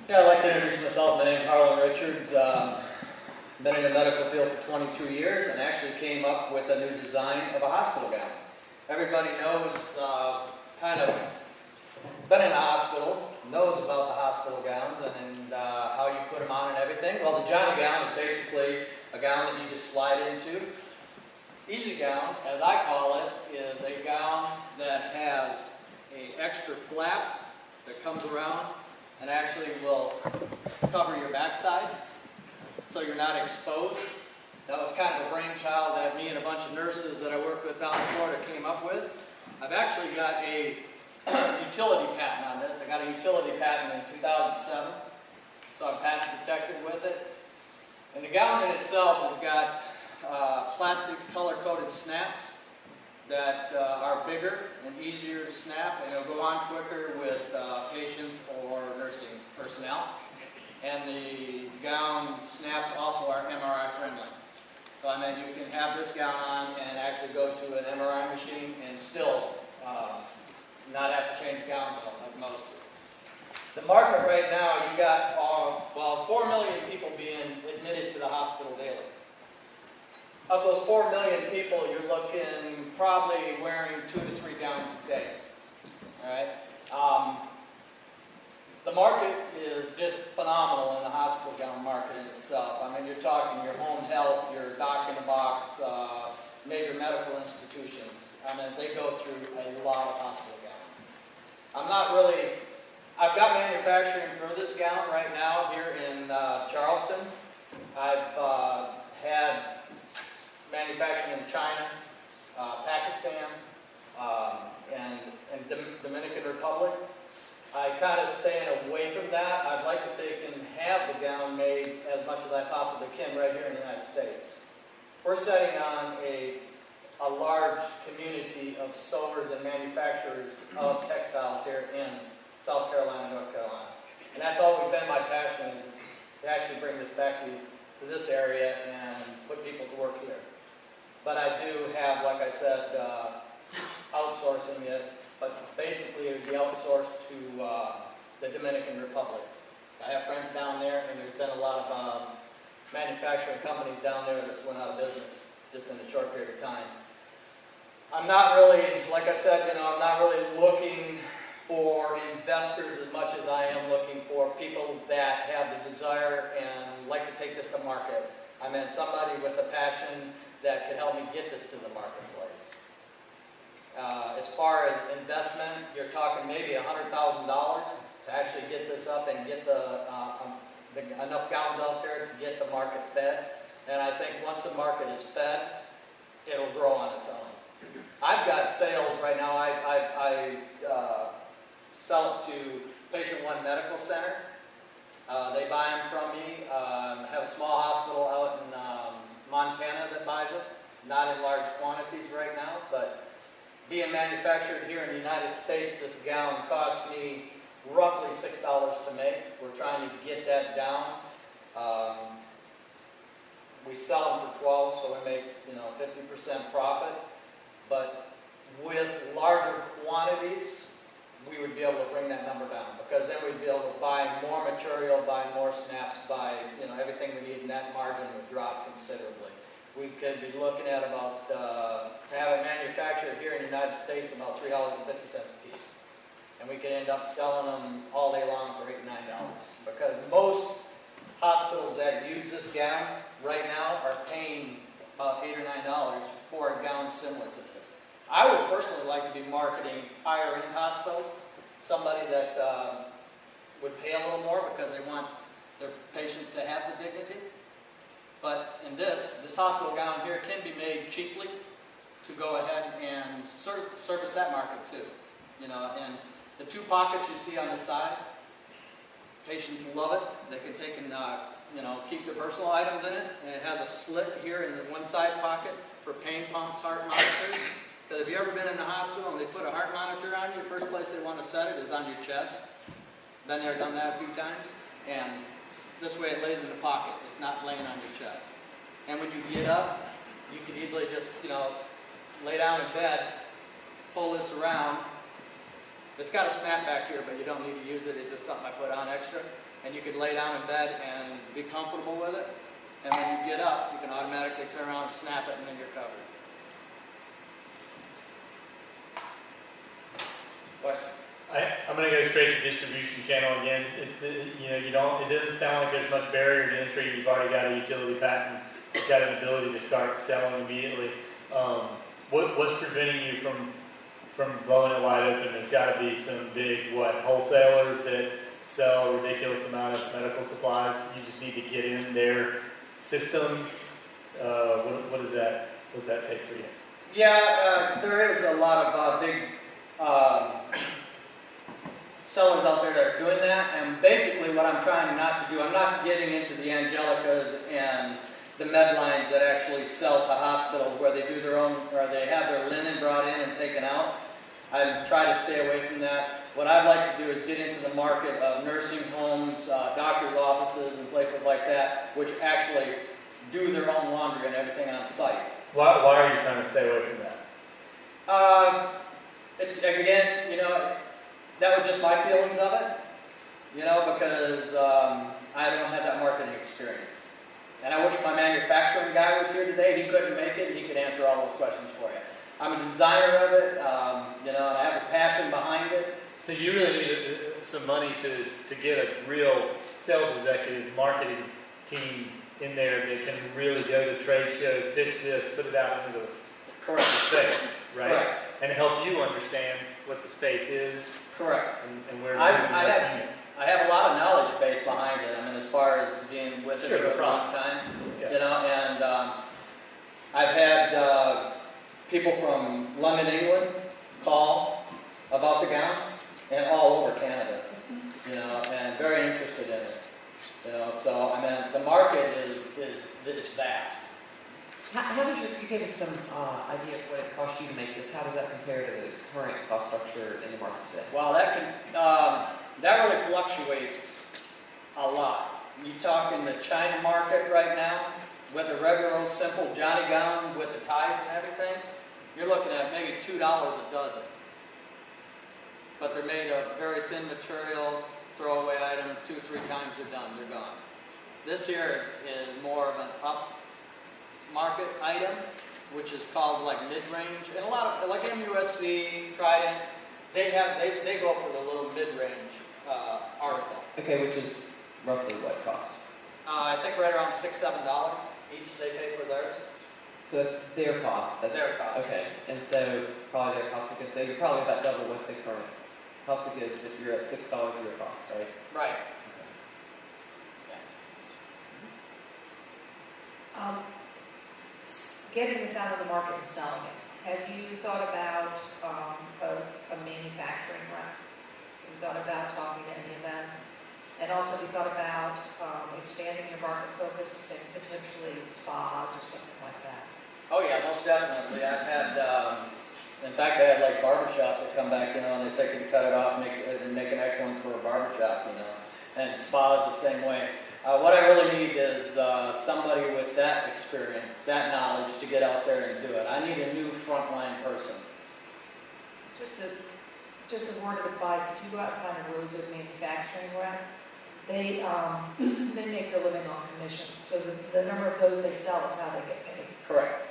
Yeah, I'd like to introduce myself. My name's Harlan Richards. Been in the medical field for 22 years and actually came up with a new design of a hospital gown. Everybody knows, kind of been in the hospital, knows about the hospital gowns and how you put them on and everything. Well, the Johnny gown is basically a gown that you just slide into. Easy gown, as I call it, is a gown that has an extra flap that comes around and actually will cover your backside so you're not exposed. That was kind of a brainchild that me and a bunch of nurses that I work with down in Florida came up with. I've actually got a utility patent on this. I got a utility patent in 2007, so I'm patent protected with it. And the gown in itself has got plastic color-coded snaps that are bigger and easier to snap, and it'll go on quicker with patients or nursing personnel. And the gown snaps also are MRI friendly. So I mean, you can have this gown on and actually go to an MRI machine and still not have to change gowns like most do. The market right now, you got, well, 4 million people being admitted to the hospital daily. Of those 4 million people, you're looking probably wearing 2 to 3 gowns a day. All right. The market is just phenomenal in the hospital gown market itself. I mean, you're talking your home health, your doc in the box, major medical institutions. I mean, they go through a lot of hospital gowns. I've got manufacturing for this gown right now here in Charleston. I've had manufacturing in China, Pakistan, and Dominican Republic. I kind of staying away from that. I'd like to take and have the gown made as much as I possibly can right here in the United States. We're setting on a large community of sewers and manufacturers of textiles here in South Carolina, North Carolina. And that's always been my passion, to actually bring this back to this area and put people to work here. But I do have, like I said, outsourcing it, but basically it would be outsourced to the Dominican Republic. I have friends down there, and there's been a lot of manufacturing companies down there that's went out of business just in a short period of time. I'm not really, like I said, I'm not really looking for investors as much as I am looking for people that have the desire and like to take this to market. I meant somebody with a passion that could help me get this to the marketplace. As far as investment, you're talking maybe $100,000 to actually get this up and get enough gowns out there to get the market fed. And I think once the market is fed, it'll grow on its own. I've got sales right now. I sell it to Patient One Medical Center. They buy them from me. I have a small hospital out in Montana that buys it. Not in large quantities right now, but being manufactured here in the United States, this gown costs me roughly $6 to make. We're trying to get that down. We sell them for $12, so we make 50% profit. But with larger quantities, we would be able to bring that number down, because then we'd be able to buy more material, buy more snaps, buy everything we need, and that margin would drop considerably. We could be looking at about, to have it manufactured here in the United States, about $3.50 a piece. And we could end up selling them all day long for $8 or $9. Because most hospitals that use this gown right now are paying about $8 or $9 for a gown similar to this. I would personally like to be marketing higher-end hospitals, somebody that would pay a little more because they want their patients to have the dignity. But in this hospital gown here can be made cheaply to go ahead and service that market too. And the 2 pockets you see on the side, patients love it. They can take and keep their personal items in it. And it has a slit here in the one side pocket for pain pumps, heart monitors. Because if you've ever been in the hospital and they put a heart monitor on you, the first place they want to set it is on your chest. Been there, done that a few times. And this way it lays in the pocket. It's not laying on your chest. And when you get up, you can easily just, lay down in bed, pull this around. It's got a snap back here, but you don't need to use it. It's just something I put on extra. and you could lay down in bed and be comfortable with it. And when you get up, you can automatically turn around and snap it, and then you're covered. Questions? I'm going to go straight to distribution channel again. It's you don't. It doesn't sound like there's much barrier to entry. You've already got a utility patent. You've got an ability to start selling immediately. What's preventing you from blowing it wide open? There's got to be some big wholesalers that sell a ridiculous amount of medical supplies. You just need to get in their systems. What does that take for you? Yeah, there is a lot of big sellers out there that are doing that, and basically what I'm trying not to do, I'm not getting into the Angelicas and the Medlines that actually sell to hospitals where they do their own, or they have their linen brought in and taken out. I try to stay away from that. What I'd like to do is get into the market of nursing homes, doctor's offices, and places like that, which actually do their own laundry and everything on site. Why are you trying to stay away from that? It's, again, that was just my feelings of it, because I don't have that marketing experience. And I wish my manufacturing guy was here today. He couldn't make it. He could answer all those questions for you. I'm a designer of it, and I have a passion behind it. So you really need some money to get a real sales executive, marketing team in there that can really go to trade shows, pitch this, put it out into the space, right? Correct. And help you understand what the space is. Correct. And where I the have a lot of knowledge base behind it. I mean, as far as being with it Sure, for no a long problem. time, Yeah. and I've had people from London, England, call about the gown, and all over Canada, and very interested in it. So I mean, the market is vast. How does you give us some idea of what it costs you to make this? How does that compare to the current cost structure in the market today? Well, that really fluctuates a lot. You talk in the China market right now, with a regular old simple Johnny gown with the ties and everything, you're looking at maybe $2 a dozen. But they're made of very thin material, throwaway item, 2-3 times they're done, they're gone. This here is more of an up-market item, which is called like mid-range. And a lot of, like MUSC, Trident, they go for the little mid-range article. Okay, which is roughly what cost? I think right around $6-7 each they pay for theirs. So that's their cost. That's, Their cost. Okay, and so probably their cost of goods. So you're probably about double what the current cost of goods if you're at $6 your cost, right? Right. Getting this out of the market and selling it. Have you thought about a manufacturing rep? Have you thought about talking to any of them? And also, have you thought about expanding your market focus to potentially spas or something like that? Oh yeah, most definitely. I've had, in fact, I had like barbershops that come back, and they say, can you cut it off and make an excellent for a barbershop, And spas the same way. What I really need is somebody with that experience, that knowledge to get out there and do it. I need a new frontline person. Just a word of advice: if you go out and find a really good manufacturing rep, they make their living on commission. So the number of those they sell is how they get paid. Correct.